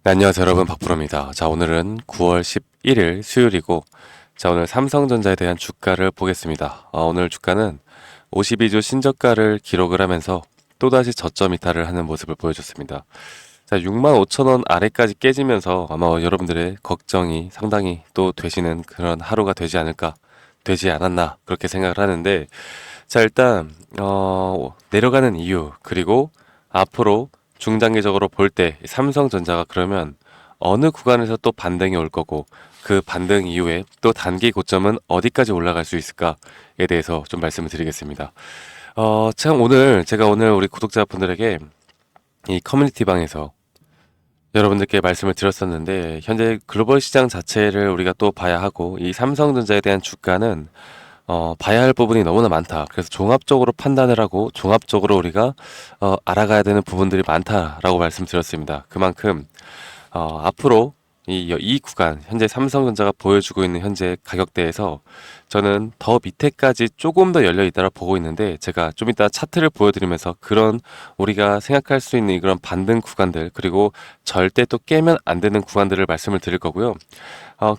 네, 안녕하세요 여러분, 박프로입니다. 자, 오늘은 9월 11일 수요일이고, 자, 오늘 삼성전자에 대한 주가를 보겠습니다. 오늘 주가는 52주 신저가를 기록을 하면서 또다시 저점 이탈을 하는 모습을 보여줬습니다. 자, 65,000원 아래까지 깨지면서 아마 여러분들의 걱정이 상당히 또 되시는 그런 하루가 되지 않을까, 되지 않았나 그렇게 생각을 하는데, 자, 일단 내려가는 이유, 그리고 앞으로 중장기적으로 볼 때 삼성전자가 그러면 어느 구간에서 또 반등이 올 거고, 그 반등 이후에 또 단기 고점은 어디까지 올라갈 수 있을까에 대해서 좀 말씀을 드리겠습니다. 참, 제가 오늘 우리 구독자분들에게 이 커뮤니티 방에서 여러분들께 말씀을 드렸었는데, 현재 글로벌 시장 자체를 우리가 또 봐야 하고, 이 삼성전자에 대한 주가는 봐야 할 부분이 너무나 많다. 그래서 종합적으로 판단을 하고 종합적으로 우리가 알아가야 되는 부분들이 많다라고 말씀드렸습니다. 그만큼 앞으로 이 구간, 현재 삼성전자가 보여주고 있는 현재 가격대에서 저는 더 밑에까지 조금 더 열려 있다고 보고 있는데, 제가 좀 이따 차트를 보여드리면서 그런 우리가 생각할 수 있는 그런 반등 구간들, 그리고 절대 또 깨면 안 되는 구간들을 말씀을 드릴 거고요.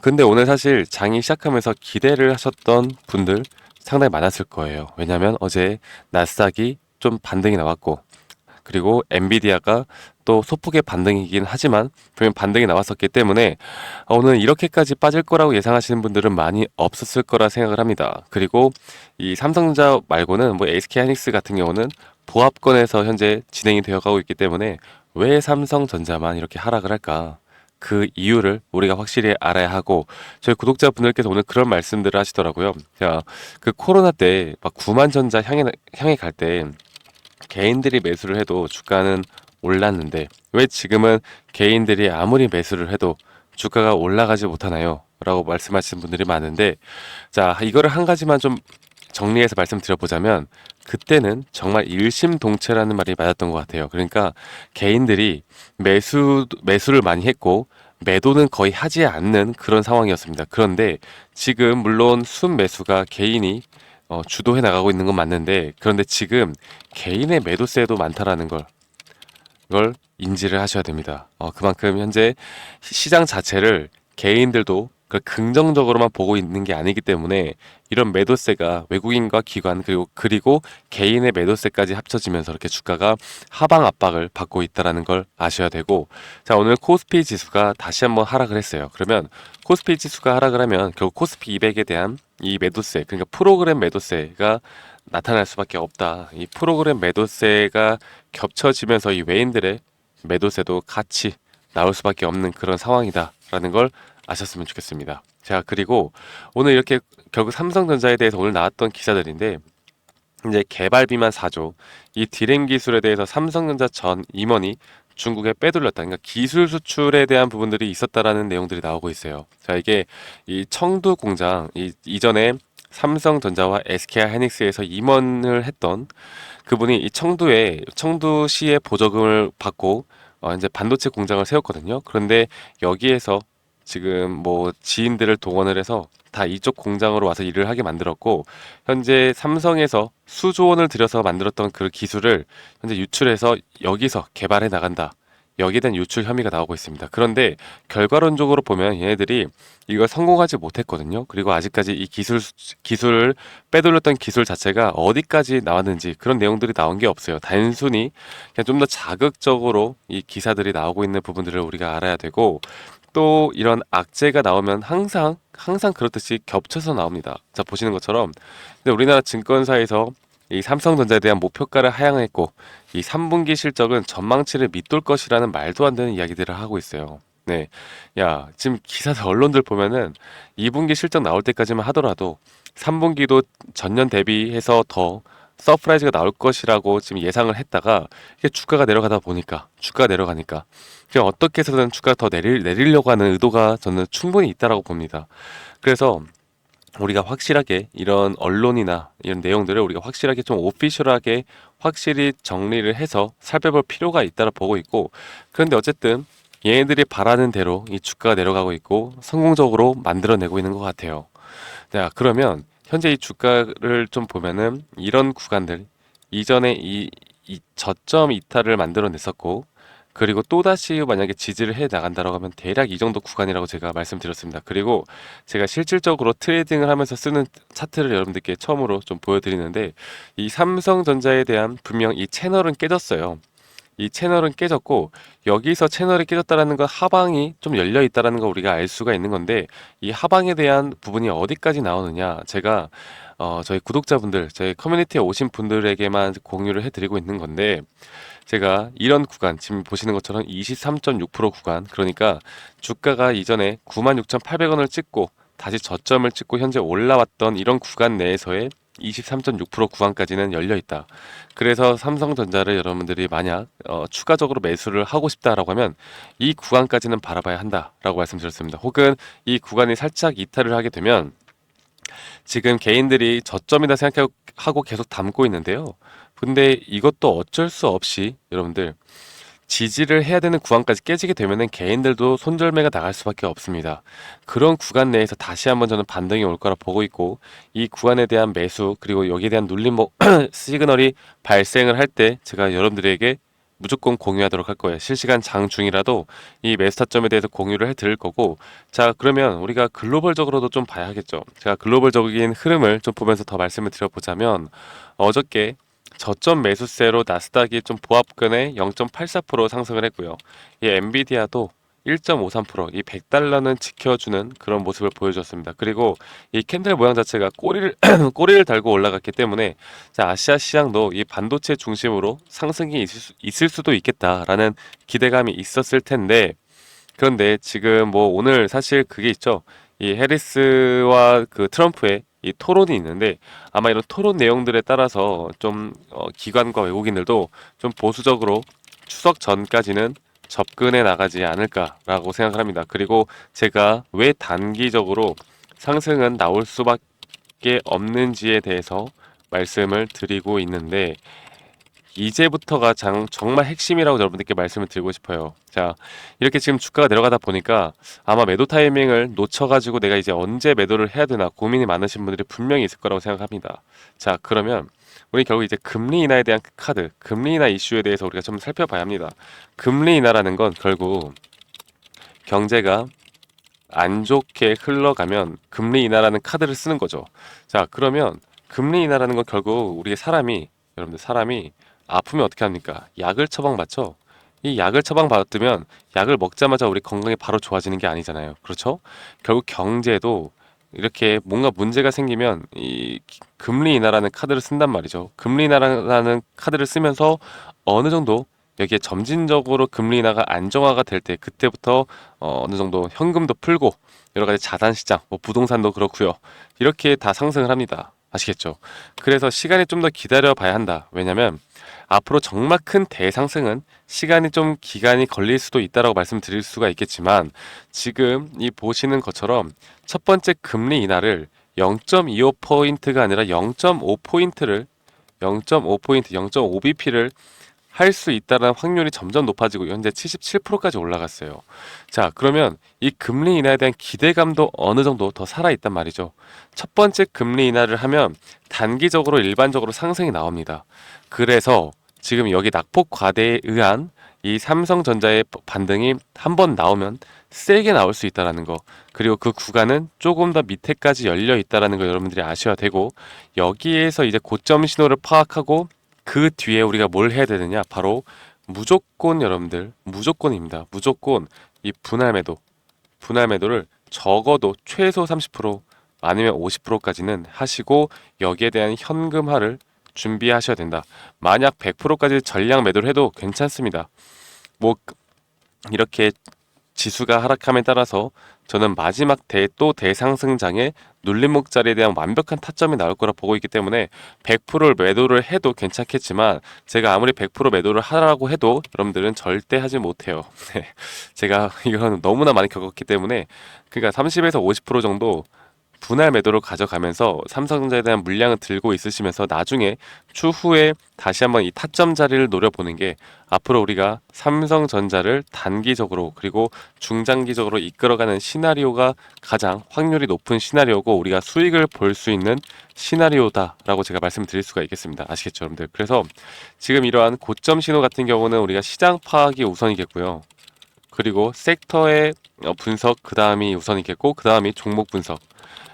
근데 오늘 사실 장이 시작하면서 기대를 하셨던 분들 상당히 많았을 거예요. 왜냐하면 어제 나스닥이 좀 반등이 나왔고, 그리고 엔비디아가 또 소폭의 반등이긴 하지만 분명 반등이 나왔었기 때문에 오늘 이렇게까지 빠질 거라고 예상하시는 분들은 많이 없었을 거라 생각을 합니다. 그리고 이 삼성전자 말고는 뭐 SK하이닉스 같은 경우는 보합권에서 현재 진행이 되어 가고 있기 때문에 왜 삼성전자만 이렇게 하락을 할까? 그 이유를 우리가 확실히 알아야 하고, 저희 구독자분들께서 오늘 그런 말씀들을 하시더라고요. 자, 그 코로나 때 막 9만 전자 향해 갈 때 개인들이 매수를 해도 주가는 올랐는데 왜 지금은 개인들이 아무리 매수를 해도 주가가 올라가지 못하나요? 라고 말씀하시는 분들이 많은데, 자, 이거를 한 가지만 좀 정리해서 말씀드려보자면, 그때는 정말 일심동체라는 말이 맞았던 것 같아요. 그러니까 개인들이 매수를 많이 했고 매도는 거의 하지 않는 그런 상황이었습니다. 그런데 지금 물론 순매수가 개인이 주도해 나가고 있는 건 맞는데, 그런데 지금 개인의 매도세도 많다라는 걸 인지를 하셔야 됩니다. 그만큼 현재 시장 자체를 개인들도 긍정적으로만 보고 있는 게 아니기 때문에 이런 매도세가 외국인과 기관, 그리고 개인의 매도세까지 합쳐지면서 이렇게 주가가 하방 압박을 받고 있다는 걸 아셔야 되고, 자, 오늘 코스피 지수가 다시 한번 하락을 했어요. 그러면 코스피 지수가 하락을 하면 결국 코스피 200에 대한 이 매도세, 그러니까 프로그램 매도세가 나타날 수밖에 없다. 이 프로그램 매도세가 겹쳐지면서 이 외인들의 매도세도 같이 나올 수밖에 없는 그런 상황이다라는 걸 아셨으면 좋겠습니다. 자, 그리고 오늘 이렇게 결국 삼성전자에 대해서 오늘 나왔던 기사들인데, 이제 개발비만 4조, 이 디램 기술에 대해서 삼성전자 전 임원이 중국에 빼돌렸다. 그러니까 기술 수출에 대한 부분들이 있었다라는 내용들이 나오고 있어요. 자, 이게 이 청두 공장, 이전에 삼성전자와 SK하이닉스에서 임원을 했던 그분이 이 청두시의 보조금을 받고 이제 반도체 공장을 세웠거든요. 그런데 여기에서 지금 뭐 지인들을 동원을 해서 다 이쪽 공장으로 와서 일을 하게 만들었고, 현재 삼성에서 수조 원을 들여서 만들었던 그 기술을 현재 유출해서 여기서 개발해 나간다. 여기에 대한 유출 혐의가 나오고 있습니다. 그런데 결과론적으로 보면 얘네들이 이걸 성공하지 못했거든요. 그리고 아직까지 이 기술을 빼돌렸던 기술 자체가 어디까지 나왔는지 그런 내용들이 나온 게 없어요. 단순히 그냥 좀 더 자극적으로 이 기사들이 나오고 있는 부분들을 우리가 알아야 되고, 또 이런 악재가 나오면 항상 그렇듯이 겹쳐서 나옵니다. 자, 보시는 것처럼 근데 우리나라 증권사에서 이 삼성전자에 대한 목표가를 하향했고, 이 3분기 실적은 전망치를 밑돌 것이라는 말도 안 되는 이야기들을 하고 있어요. 네, 야, 지금 기사들 언론들 보면은 2분기 실적 나올 때까지만 하더라도 3분기도 전년 대비해서 더 서프라이즈가 나올 것이라고 지금 예상을 했다가, 이게 주가가 내려가니까 그냥 어떻게 해서든 주가가 더 내리려고 하는 의도가 저는 충분히 있다라고 봅니다. 그래서 우리가 확실하게 이런 언론이나 이런 내용들을 우리가 확실하게 좀 오피셜하게 확실히 정리를 해서 살펴볼 필요가 있다고 보고 있고, 그런데 어쨌든 얘네들이 바라는 대로 이 주가가 내려가고 있고 성공적으로 만들어내고 있는 것 같아요. 자, 그러면 현재 이 주가를 좀 보면은 이런 구간들, 이전에 이 저점 이탈을 만들어냈었고, 그리고 또다시 만약에 지지를 해 나간다라고 하면 대략 이 정도 구간이라고 제가 말씀드렸습니다. 그리고 제가 실질적으로 트레이딩을 하면서 쓰는 차트를 여러분들께 처음으로 좀 보여드리는데, 이 삼성전자에 대한 분명 이 채널은 깨졌어요. 이 채널은 깨졌고, 여기서 채널이 깨졌다라는 건 하방이 좀 열려 있다라는 걸 우리가 알 수가 있는 건데, 이 하방에 대한 부분이 어디까지 나오느냐, 제가 저희 구독자분들, 저희 커뮤니티에 오신 분들에게만 공유를 해드리고 있는 건데, 제가 이런 구간, 지금 보시는 것처럼 23.6% 구간, 그러니까 주가가 이전에 96,800원을 찍고 다시 저점을 찍고 현재 올라왔던 이런 구간 내에서의 23.6% 구간까지는 열려 있다. 그래서 삼성전자를 여러분들이 만약 추가적으로 매수를 하고 싶다라고 하면 이 구간까지는 바라봐야 한다라고 말씀드렸습니다. 혹은 이 구간이 살짝 이탈을 하게 되면 지금 개인들이 저점이다 생각하고 계속 담고 있는데요. 근데 이것도 어쩔 수 없이 여러분들 지지를 해야 되는 구간까지 깨지게 되면은 개인들도 손절매가 나갈 수밖에 없습니다. 그런 구간 내에서 다시 한번 저는 반등이 올 거라 보고 있고, 이 구간에 대한 매수 그리고 여기에 대한 눌림 시그널이 발생을 할 때 제가 여러분들에게 무조건 공유하도록 할 거예요. 실시간 장 중이라도 이 매수 타점에 대해서 공유를 해 드릴 거고, 자 그러면 우리가 글로벌적으로도 좀 봐야 하겠죠. 제가 글로벌적인 흐름을 좀 보면서 더 말씀을 드려보자면, 어저께 저점 매수세로 나스닥이 좀 보합권에 0.84% 상승을 했고요. 이 엔비디아도 1.53%, 이 100달러는 지켜주는 그런 모습을 보여줬습니다. 그리고 이 캔들 모양 자체가 꼬리를 꼬리를 달고 올라갔기 때문에, 자, 아시아 시장도 이 반도체 중심으로 상승이 있을 수도 있겠다라는 기대감이 있었을 텐데, 그런데 지금 뭐 오늘 사실 그게 있죠. 이 해리스와 그 트럼프의 이 토론이 있는데, 아마 이런 토론 내용들에 따라서 좀 기관과 외국인들도 좀 보수적으로 추석 전까지는 접근해 나가지 않을까라고 생각을 합니다. 그리고 제가 왜 단기적으로 상승은 나올 수밖에 없는지에 대해서 말씀을 드리고 있는데, 이제부터가 정말 핵심이라고 여러분들께 말씀을 드리고 싶어요. 자, 이렇게 지금 주가가 내려가다 보니까 아마 매도 타이밍을 놓쳐가지고 내가 이제 언제 매도를 해야 되나 고민이 많으신 분들이 분명히 있을 거라고 생각합니다. 자, 그러면 우리 결국 이제 금리 인하에 대한 카드, 금리 인하 이슈에 대해서 우리가 좀 살펴봐야 합니다. 금리 인하라는 건 결국 경제가 안 좋게 흘러가면 금리 인하라는 카드를 쓰는 거죠. 자, 그러면 금리 인하라는 건 결국 우리 여러분들 사람이 아프면 어떻게 합니까? 약을 처방받죠? 이 약을 처방받으면 약을 먹자마자 우리 건강이 바로 좋아지는 게 아니잖아요. 그렇죠? 결국 경제도 이렇게 뭔가 문제가 생기면 이 금리 인하라는 카드를 쓴단 말이죠. 금리 인하라는 카드를 쓰면서 어느 정도 여기에 점진적으로 금리 인하가 안정화가 될 때, 그때부터 어느 정도 현금도 풀고 여러 가지 자산 시장, 뭐 부동산도 그렇고요. 이렇게 다 상승을 합니다. 아시겠죠? 그래서 시간이 좀 더 기다려 봐야 한다. 왜냐면 앞으로 정말 큰 대상승은 시간이 좀 기간이 걸릴 수도 있다라고 말씀드릴 수가 있겠지만, 지금 이 보시는 것처럼 첫 번째 금리 인하를 0.25포인트가 아니라 0.5포인트를 0.5포인트, 0.5bp를 할 수 있다는 확률이 점점 높아지고 현재 77%까지 올라갔어요. 자, 그러면 이 금리 인하에 대한 기대감도 어느 정도 더 살아있단 말이죠. 첫 번째 금리 인하를 하면 단기적으로 일반적으로 상승이 나옵니다. 그래서 지금 여기 낙폭 과대에 의한 이 삼성전자의 반등이 한 번 나오면 세게 나올 수 있다라는 거, 그리고 그 구간은 조금 더 밑에까지 열려 있다라는 거 여러분들이 아셔야 되고, 여기에서 이제 고점 신호를 파악하고 그 뒤에 우리가 뭘 해야 되느냐, 바로 무조건 여러분들 무조건입니다. 무조건 이 분할 매도를 적어도 최소 30% 아니면 50%까지는 하시고, 여기에 대한 현금화를 준비하셔야 된다. 만약 100%까지 전량 매도를 해도 괜찮습니다. 뭐 이렇게 지수가 하락함에 따라서 저는 마지막 또 대상승장의 눌림목 자리에 대한 완벽한 타점이 나올 거라 보고 있기 때문에 100%를 매도를 해도 괜찮겠지만, 제가 아무리 100% 매도를 하라고 해도 여러분들은 절대 하지 못해요. 제가 이건 너무나 많이 겪었기 때문에, 그러니까 30에서 50% 정도 분할 매도를 가져가면서 삼성전자에 대한 물량을 들고 있으시면서 나중에 추후에 다시 한번 이 타점 자리를 노려보는 게 앞으로 우리가 삼성전자를 단기적으로 그리고 중장기적으로 이끌어가는 시나리오가 가장 확률이 높은 시나리오고 우리가 수익을 볼 수 있는 시나리오다라고 제가 말씀드릴 수가 있겠습니다. 아시겠죠, 여러분들? 그래서 지금 이러한 고점 신호 같은 경우는 우리가 시장 파악이 우선이겠고요. 그리고 섹터의 분석 그 다음이 우선이겠고 그 다음이 종목 분석.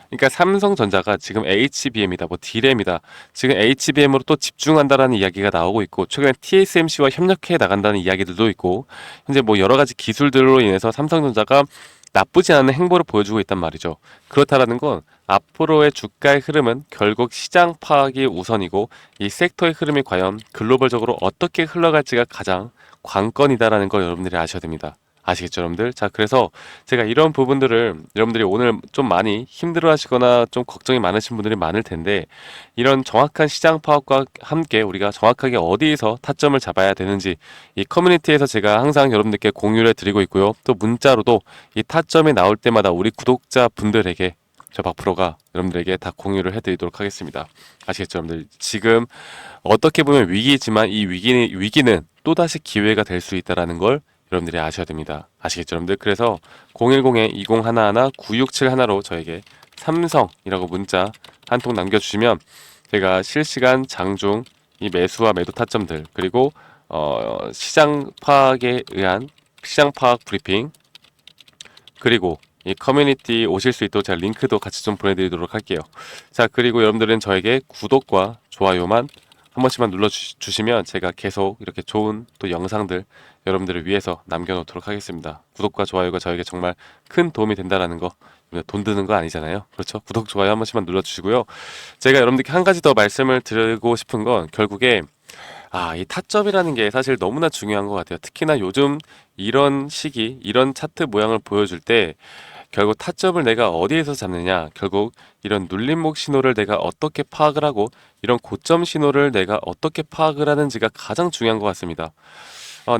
그러니까 삼성전자가 지금 HBM이다, 뭐 D램이다. 지금 HBM으로 또 집중한다라는 이야기가 나오고 있고 최근에 TSMC와 협력해 나간다는 이야기들도 있고 현재 뭐 여러 가지 기술들로 인해서 삼성전자가 나쁘지 않은 행보를 보여주고 있단 말이죠. 그렇다라는 건 앞으로의 주가의 흐름은 결국 시장 파악이 우선이고 이 섹터의 흐름이 과연 글로벌적으로 어떻게 흘러갈지가 가장 관건이다라는 걸 여러분들이 아셔야 됩니다. 아시겠죠, 여러분들? 자, 그래서 제가 이런 부분들을 여러분들이 오늘 좀 많이 힘들어 하시거나 좀 걱정이 많으신 분들이 많을 텐데 이런 정확한 시장 파악과 함께 우리가 정확하게 어디에서 타점을 잡아야 되는지 이 커뮤니티에서 제가 항상 여러분들께 공유를 드리고 있고요. 또 문자로도 이 타점이 나올 때마다 우리 구독자 분들에게 저 박프로가 여러분들에게 다 공유를 해드리도록 하겠습니다. 아시겠죠, 여러분들? 지금 어떻게 보면 위기지만 이 위기는 또다시 기회가 될 수 있다는 걸 여러분들이 아셔야 됩니다. 아시겠죠, 여러분들? 그래서 010-2011-9671로 저에게 삼성이라고 문자 한 통 남겨주시면 제가 실시간 장중 이 매수와 매도 타점들 그리고 시장 파악에 의한 시장 파악 브리핑 그리고 이 커뮤니티 오실 수 있도록 제가 링크도 같이 좀 보내드리도록 할게요. 자, 그리고 여러분들은 저에게 구독과 좋아요만 한 번씩만 눌러주시면 제가 계속 이렇게 좋은 또 영상들 여러분들을 위해서 남겨놓도록 하겠습니다. 구독과 좋아요가 저에게 정말 큰 도움이 된다라는 거, 돈 드는 거 아니잖아요. 그렇죠? 구독, 좋아요 한 번씩만 눌러주시고요. 제가 여러분들께 한 가지 더 말씀을 드리고 싶은 건 결국에 이 타점이라는 게 사실 너무나 중요한 것 같아요. 특히나 요즘 이런 시기, 이런 차트 모양을 보여줄 때 결국 타점을 내가 어디에서 잡느냐, 결국 이런 눌림목 신호를 내가 어떻게 파악을 하고 이런 고점 신호를 내가 어떻게 파악을 하는지가 가장 중요한 것 같습니다.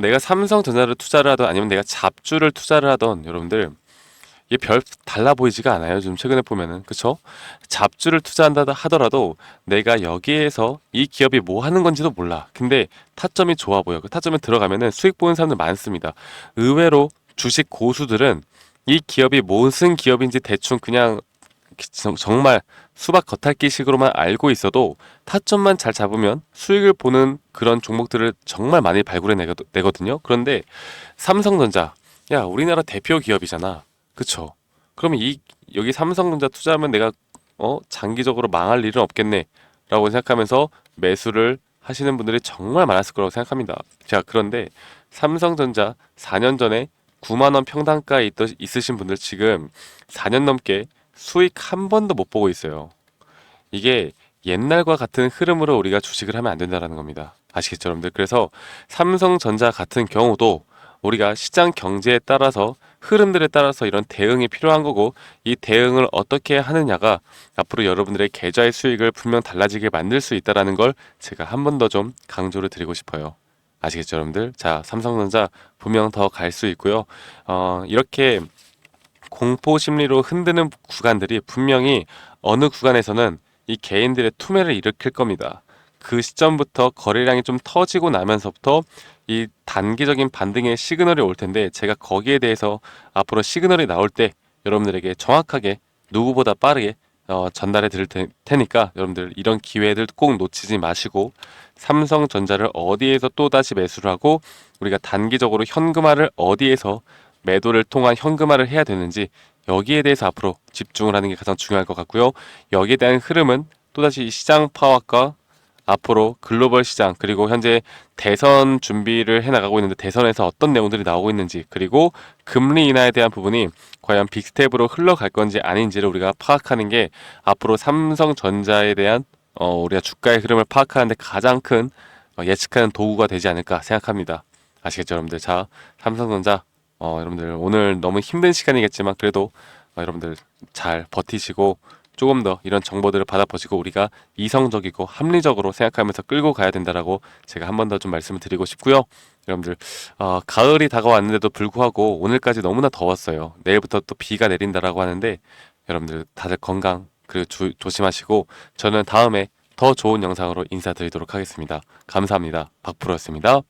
내가 삼성전자를 투자를 하던 아니면 내가 잡주를 투자를 하던 여러분들 이게 별 달라 보이지가 않아요. 좀 최근에 보면은 그쵸? 잡주를 투자한다 하더라도 내가 여기에서 이 기업이 뭐 하는 건지도 몰라. 근데 타점이 좋아 보여. 그 타점에 들어가면은 수익 보는 사람들 많습니다. 의외로 주식 고수들은 이 기업이 무슨 기업인지 대충 그냥 정말 수박 겉핥기식으로만 알고 있어도 타점만 잘 잡으면 수익을 보는 그런 종목들을 정말 많이 발굴해 내거든요. 그런데 삼성전자, 야, 우리나라 대표 기업이잖아. 그쵸? 그러면 여기 삼성전자 투자하면 내가 장기적으로 망할 일은 없겠네 라고 생각하면서 매수를 하시는 분들이 정말 많았을 거라고 생각합니다. 자, 그런데 삼성전자 4년 전에 9만원 평단가에 있으신 분들 지금 4년 넘게 수익 한 번도 못 보고 있어요. 이게 옛날과 같은 흐름으로 우리가 주식을 하면 안 된다는 겁니다. 아시겠죠, 여러분들? 그래서 삼성전자 같은 경우도 우리가 시장 경제에 따라서 흐름들에 따라서 이런 대응이 필요한 거고 이 대응을 어떻게 하느냐가 앞으로 여러분들의 계좌의 수익을 분명 달라지게 만들 수 있다는 걸 제가 한 번 더 좀 강조를 드리고 싶어요. 아시겠죠, 여러분들? 자, 삼성전자 분명 더 갈 수 있고요. 이렇게 공포 심리로 흔드는 구간들이 분명히 어느 구간에서는 이 개인들의 투매를 일으킬 겁니다. 그 시점부터 거래량이 좀 터지고 나면서부터 이 단기적인 반등의 시그널이 올 텐데 제가 거기에 대해서 앞으로 시그널이 나올 때 여러분들에게 정확하게 누구보다 빠르게 전달해 드릴 테니까 여러분들 이런 기회들 꼭 놓치지 마시고 삼성전자를 어디에서 또다시 매수를 하고 우리가 단기적으로 현금화를 어디에서 매도를 통한 현금화를 해야 되는지 여기에 대해서 앞으로 집중을 하는 게 가장 중요할 것 같고요. 여기에 대한 흐름은 또다시 시장 파악과 앞으로 글로벌 시장 그리고 현재 대선 준비를 해나가고 있는데 대선에서 어떤 내용들이 나오고 있는지 그리고 금리 인하에 대한 부분이 과연 빅스텝으로 흘러갈 건지 아닌지를 우리가 파악하는 게 앞으로 삼성전자에 대한 우리가 주가의 흐름을 파악하는데 가장 큰 예측하는 도구가 되지 않을까 생각합니다. 아시겠죠, 여러분들? 자, 삼성전자 여러분들 오늘 너무 힘든 시간이겠지만 그래도 여러분들 잘 버티시고 조금 더 이런 정보들을 받아보시고 우리가 이성적이고 합리적으로 생각하면서 끌고 가야 된다라고 제가 한 번 더 좀 말씀을 드리고 싶고요. 여러분들 가을이 다가왔는데도 불구하고 오늘까지 너무나 더웠어요. 내일부터 또 비가 내린다라고 하는데 여러분들 다들 건강 그리고 조심하시고 저는 다음에 더 좋은 영상으로 인사드리도록 하겠습니다. 감사합니다. 박프로였습니다.